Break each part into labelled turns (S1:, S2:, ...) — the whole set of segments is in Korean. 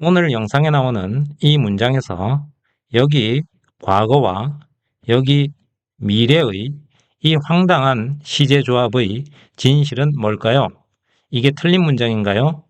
S1: 오늘 영상에 나오는 이 문장에서 여기 과거와 여기 미래의 이 황당한 시제 조합의 진실은 뭘까요? 이게 틀린 문장인가요?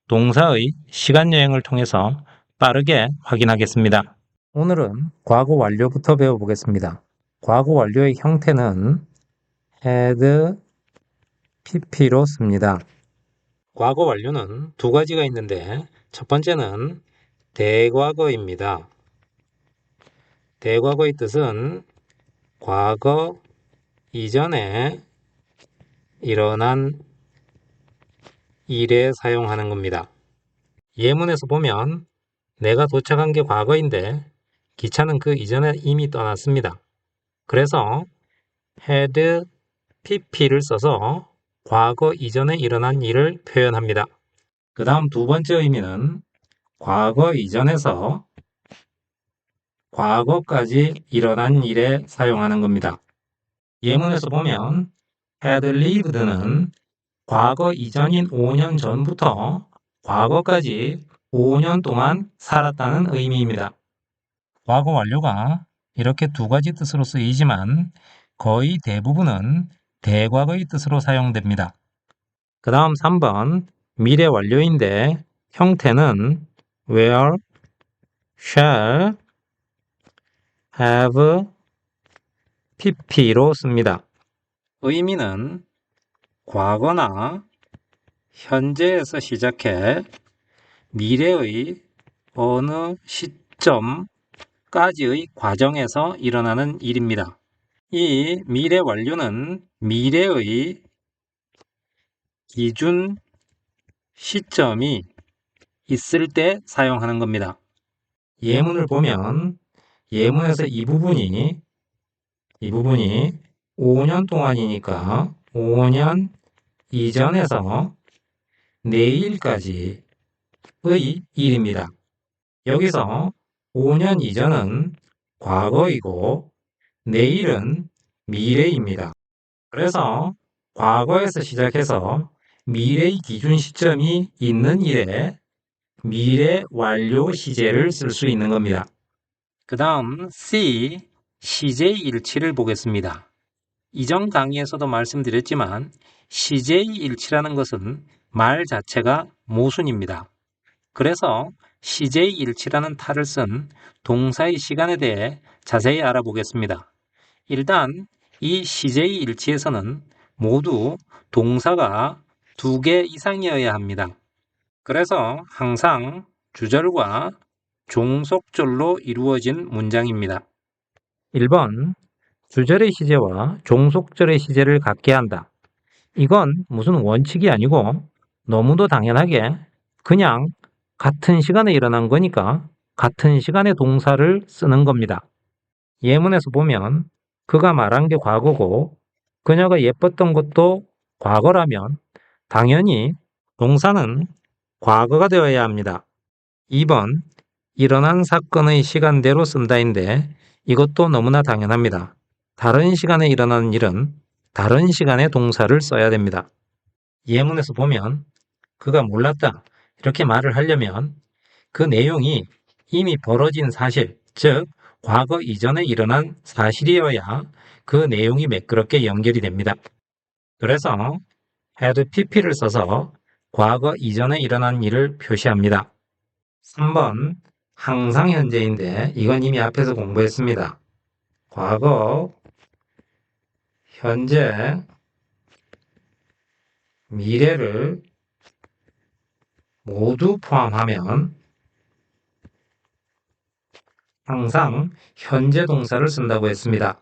S1: 동사의 시간 여행을 통해서 빠르게 확인하겠습니다. 오늘은 과거 완료부터 배워보겠습니다. 과거 완료의 형태는 had, pp로 씁니다. 과거 완료는 두 가지가 있는데 첫 번째는 대과거입니다. 대과거의 뜻은 과거 이전에 일어난 일에 사용하는 겁니다. 예문에서 보면 내가 도착한 게 과거인데 기차는 그 이전에 이미 떠났습니다. 그래서 had pp를 써서 과거 이전에 일어난 일을 표현합니다. 그 다음 두 번째 의미는 과거 이전에서 과거까지 일어난 일에 사용하는 겁니다. 예문에서 보면 had lived는 과거 이전인 5년 전부터 과거까지 5년 동안 살았다는 의미입니다. 과거 완료가 이렇게 두 가지 뜻으로 쓰이지만 거의 대부분은 대과거의 뜻으로 사용됩니다. 그 다음 3번 미래 완료인데 형태는 will, shall, have, pp로 씁니다. 의미는 과거나 현재에서 시작해 미래의 어느 시점까지의 과정에서 일어나는 일입니다. 이 미래 완료는 미래의 기준 시점이 있을 때 사용하는 겁니다. 예문을 보면 예문에서 이 부분이 5년 동안이니까 5년 이전에서 내일까지의 일입니다. 여기서 5년 이전은 과거이고 내일은 미래입니다. 그래서 과거에서 시작해서 미래의 기준 시점이 있는 일에 미래 완료 시제를 쓸 수 있는 겁니다. 그 다음 C, CJ 일치를 보겠습니다. 이전 강의에서도 말씀드렸지만 CJ 일치라는 것은 말 자체가 모순입니다. 그래서 CJ 일치라는 탈을 쓴 동사의 시간에 대해 자세히 알아보겠습니다. 일단 이 CJ 일치에서는 모두 동사가 2개 이상이어야 합니다. 그래서 항상 주절과 종속절로 이루어진 문장입니다. 1번 주절의 시제와 종속절의 시제를 갖게 한다. 이건 무슨 원칙이 아니고 너무도 당연하게 그냥 같은 시간에 일어난 거니까 같은 시간에 동사를 쓰는 겁니다. 예문에서 보면 그가 말한 게 과거고 그녀가 예뻤던 것도 과거라면 당연히 동사는 과거가 되어야 합니다. 2번 일어난 사건의 시간대로 쓴다인데 이것도 너무나 당연합니다. 다른 시간에 일어나는 일은 다른 시간에 동사를 써야 됩니다. 예문에서 보면 그가 몰랐다 이렇게 말을 하려면 그 내용이 이미 벌어진 사실, 즉 과거 이전에 일어난 사실이어야 그 내용이 매끄럽게 연결이 됩니다. 그래서 had pp를 써서 과거 이전에 일어난 일을 표시합니다. 3번 항상 현재인데 이건 이미 앞에서 공부했습니다. 과거, 현재, 미래를 모두 포함하면 항상 현재 동사를 쓴다고 했습니다.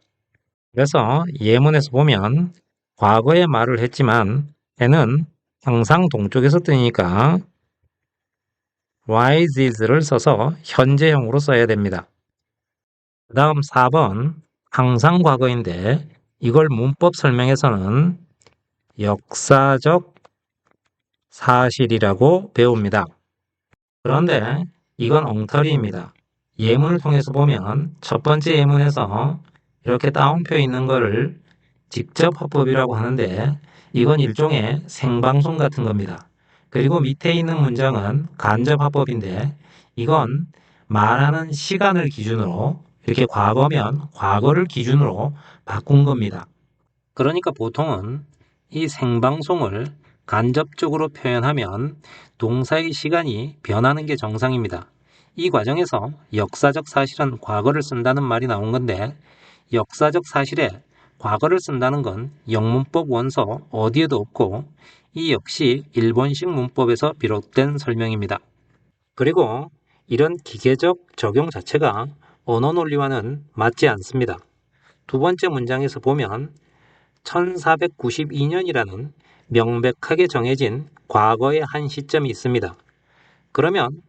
S1: 그래서 예문에서 보면 과거에 말을 했지만 해는 항상 동쪽에서 뜨니까 rises를 써서 현재형으로 써야 됩니다. 그 다음 4번 항상 과거인데 이걸 문법 설명에서는 역사적 사실이라고 배웁니다. 그런데 이건 엉터리입니다. 예문을 통해서 보면 첫 번째 예문에서 이렇게 따옴표 있는 거를 직접 화법이라고 하는데 이건 일종의 생방송 같은 겁니다. 그리고 밑에 있는 문장은 간접화법인데 이건 말하는 시간을 기준으로 이렇게 과거면 과거를 기준으로 바꾼 겁니다. 그러니까 보통은 이 생방송을 간접적으로 표현하면 동사의 시간이 변하는 게 정상입니다. 이 과정에서 역사적 사실은 과거를 쓴다는 말이 나온 건데 역사적 사실에 과거를 쓴다는 건 영문법 원서 어디에도 없고 이 역시 일본식 문법에서 비롯된 설명입니다. 그리고 이런 기계적 적용 자체가 언어 논리와는 맞지 않습니다. 두 번째 문장에서 보면 1492년이라는 명백하게 정해진 과거의 한 시점이 있습니다. 그러면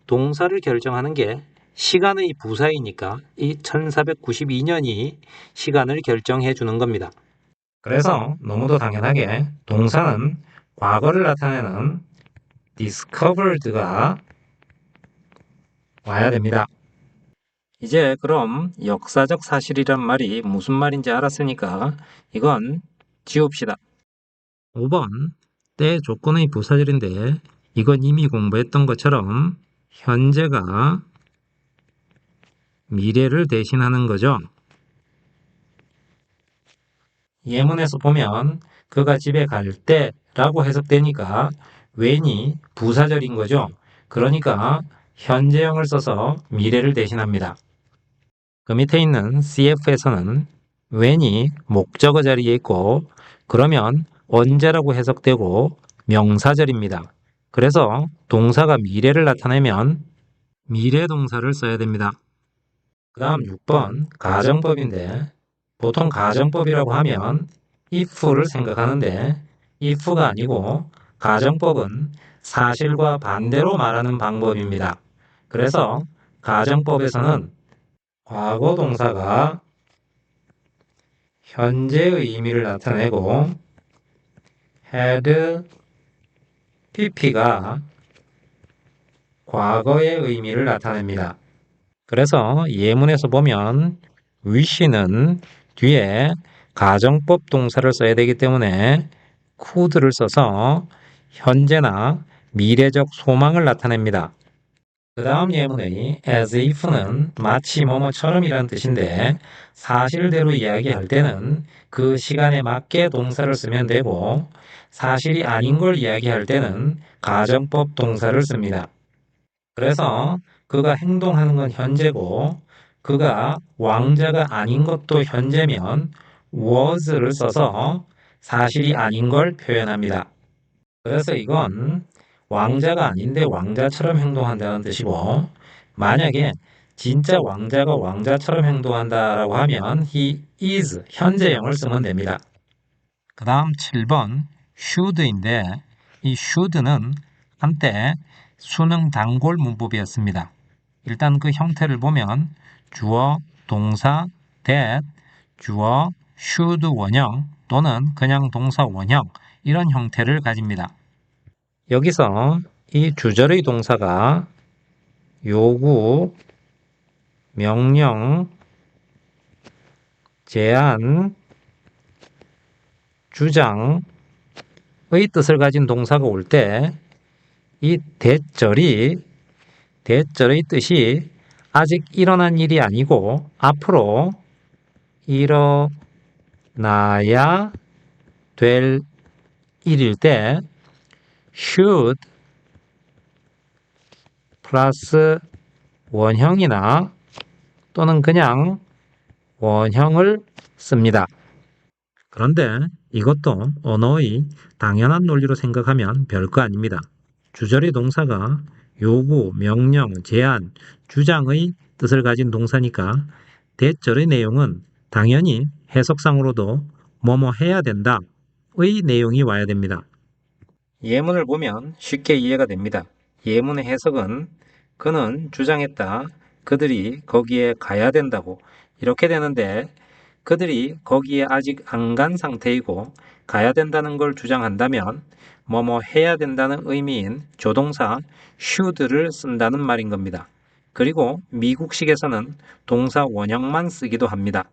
S1: 동사를 결정하는 게 시간의 부사이니까 이 1492년이 시간을 결정해 주는 겁니다. 그래서 너무도 당연하게 동사는 과거를 나타내는 discovered가 와야 됩니다. 이제 그럼 역사적 사실이란 말이 무슨 말인지 알았으니까 이건 지웁시다. 5번 때 조건의 부사절인데 이건 이미 공부했던 것처럼 현재가 미래를 대신하는 거죠. 예문에서 보면 그가 집에 갈 때라고 해석되니까 when이 부사절인 거죠. 그러니까 현재형을 써서 미래를 대신합니다. 그 밑에 있는 CF에서는 when이 목적어 자리에 있고 그러면 언제라고 해석되고 명사절입니다. 그래서 동사가 미래를 나타내면 미래 동사를 써야 됩니다. 그 다음 6번 가정법인데 보통 가정법이라고 하면 if를 생각하는데 if가 아니고 가정법은 사실과 반대로 말하는 방법입니다. 그래서 가정법에서는 과거 동사가 현재의 의미를 나타내고 had pp가 과거의 의미를 나타냅니다. 그래서 예문에서 보면 wish는 뒤에 가정법 동사를 써야 되기 때문에 could를 써서 현재나 미래적 소망을 나타냅니다. 그 다음 예문의 as if는 마치 뭐뭐처럼 이란 뜻인데 사실대로 이야기할 때는 그 시간에 맞게 동사를 쓰면 되고 사실이 아닌 걸 이야기할 때는 가정법 동사를 씁니다. 그래서 그가 행동하는 건 현재고 그가 왕자가 아닌 것도 현재면 was를 써서 사실이 아닌 걸 표현합니다. 그래서 이건 왕자가 아닌데 왕자처럼 행동한다는 뜻이고 만약에 진짜 왕자가 왕자처럼 행동한다라고 하면 he is 현재형을 쓰면 됩니다. 그 다음 7번 should인데 이 should는 한때 수능 단골 문법이었습니다. 일단 그 형태를 보면 주어, 동사, that, 주어, should 원형 또는 그냥 동사 원형 이런 형태를 가집니다. 여기서 이 주절의 동사가 요구, 명령, 제안, 주장의 뜻을 가진 동사가 올 때 이 대절의 뜻이 아직 일어난 일이 아니고 앞으로 일어나야 될 일일 때 should 플러스 원형이나 또는 그냥 원형을 씁니다. 그런데 이것도 언어의 당연한 논리로 생각하면 별거 아닙니다. 주절의 동사가 요구, 명령, 제안, 주장의 뜻을 가진 동사니까 대절의 내용은 당연히 해석상으로도 뭐뭐 해야 된다의 내용이 와야 됩니다. 예문을 보면 쉽게 이해가 됩니다. 예문의 해석은 그는 주장했다. 그들이 거기에 가야 된다고 이렇게 되는데 그들이 거기에 아직 안 간 상태이고 가야 된다는 걸 주장한다면 뭐뭐 해야 된다는 의미인 조동사 should를 쓴다는 말인 겁니다. 그리고 미국식에서는 동사 원형만 쓰기도 합니다.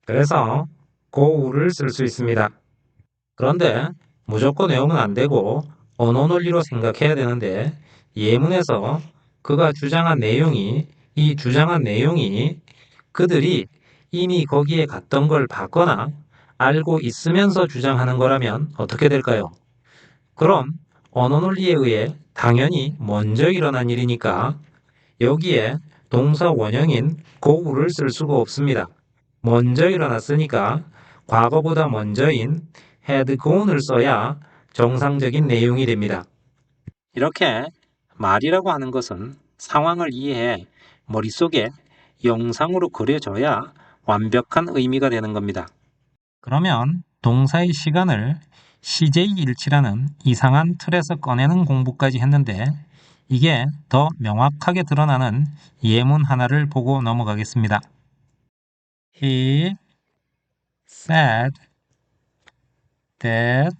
S1: 그래서 go를 쓸 수 있습니다. 그런데 무조건 외우면 안 되고 언어 논리로 생각해야 되는데 예문에서 그가 주장한 내용이 그들이 이미 거기에 갔던 걸 봤거나 알고 있으면서 주장하는 거라면 어떻게 될까요? 그럼 언어 논리에 의해 당연히 먼저 일어난 일이니까 여기에 동사 원형인 go를 쓸 수가 없습니다. 먼저 일어났으니까 과거보다 먼저인 had gone을 써야 정상적인 내용이 됩니다. 이렇게 말이라고 하는 것은 상황을 이해해 머릿속에 영상으로 그려져야 완벽한 의미가 되는 겁니다. 그러면 동사의 시간을 CJ 일치라는 이상한 틀에서 꺼내는 공부까지 했는데 이게 더 명확하게 드러나는 예문 하나를 보고 넘어가겠습니다. He said that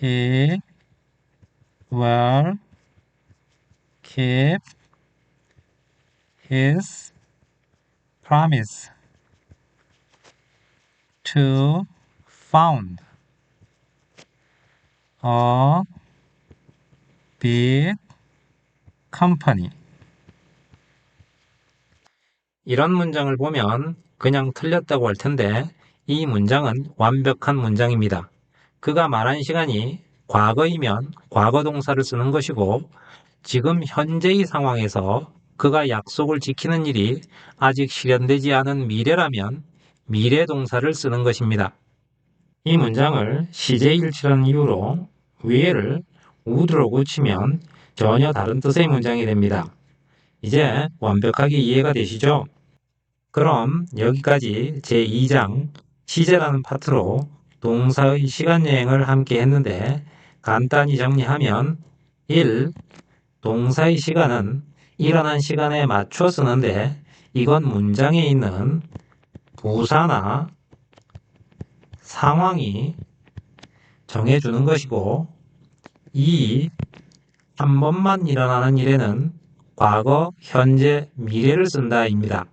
S1: he will keep his promise to found a big company. 이런 문장을 보면 그냥 틀렸다고 할 텐데 이 문장은 완벽한 문장입니다. 그가 말한 시간이 과거이면 과거 동사를 쓰는 것이고 지금 현재의 상황에서 그가 약속을 지키는 일이 아직 실현되지 않은 미래라면 미래 동사를 쓰는 것입니다. 이 문장을 CJ일치라는 이유로 위에를 would로 고치면 전혀 다른 뜻의 문장이 됩니다. 이제 완벽하게 이해가 되시죠? 그럼 여기까지 제2장 시제라는 파트로 동사의 시간여행을 함께 했는데 간단히 정리하면 1. 동사의 시간은 일어난 시간에 맞춰 쓰는데 이건 문장에 있는 부사나 상황이 정해주는 것이고 2. 한 번만 일어나는 일에는 과거, 현재, 미래를 쓴다입니다.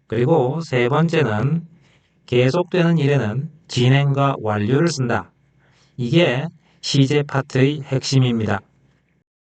S1: 그리고 세 번째는 계속되는 일에는 진행과 완료를 쓴다. 이게 시제 파트의 핵심입니다.